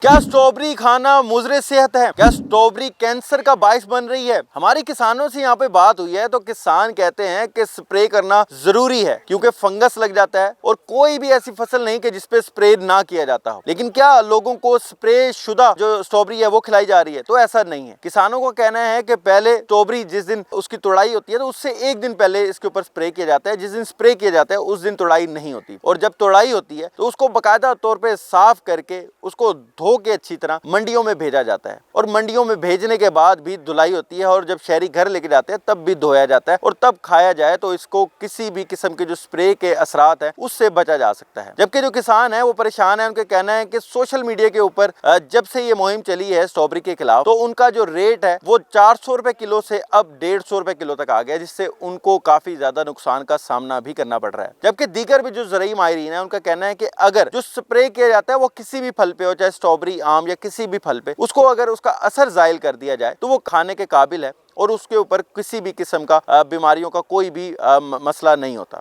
क्या स्ट्रॉबेरी खाना मुज़र सेहत है? क्या स्ट्रॉबेरी कैंसर का बाइस बन रही है? हमारे किसानों से यहाँ पे बात हुई है तो किसान कहते हैं कि स्प्रे करना जरूरी है क्योंकि फंगस लग जाता है और कोई भी ऐसी फसल नहीं कि जिसपे स्प्रे ना किया जाता हो। लेकिन क्या लोगों को स्प्रे शुदा जो स्ट्रॉबेरी है वो खिलाई जा रही है? तो ऐसा नहीं है। किसानों का कहना है कि पहले स्ट्रॉबेरी जिस दिन उसकी तुड़ाई होती है तो उससे एक दिन पहले इसके ऊपर स्प्रे किया जाता है। जिस दिन स्प्रे किया जाता है उस दिन तुड़ाई नहीं होती, और जब तुड़ाई होती है तो उसको बाकायदा तौर पर साफ करके उसको के अच्छी तरह मंडियों में भेजा जाता है, और मंडियों में भेजने के बाद भी धुलाई होती है, और जब शहरी घर लेके जाते हैं तब भी धोया जाता है, और तब खाया जाए तो इसको किसी भी किस्म के जो स्प्रे के असरात हैं उससे बचा जा सकता है। जबकि जो किसान है वो परेशान है। उनका कहना है कि सोशल मीडिया के ऊपर जब से ये मुहिम चली है स्ट्रॉबेरी के खिलाफ, तो उनका जो रेट है वो 400 रुपए किलो से अब 150 रुपए किलो तक आ गया, जिससे उनको काफी ज्यादा नुकसान का सामना भी करना पड़ रहा है। जबकि दीगर भी जो ज़राई माहिरीन है उनका कहना है कि अगर जो स्प्रे किया जाता है वो किसी भी फल पे हो, चाहे स्ट्रॉबेरी, आम या किसी भी फल पे, उसको अगर उसका असर जायल कर दिया जाए तो वो खाने के काबिल है और उसके ऊपर किसी भी किस्म का बीमारियों का कोई भी मसला नहीं होता।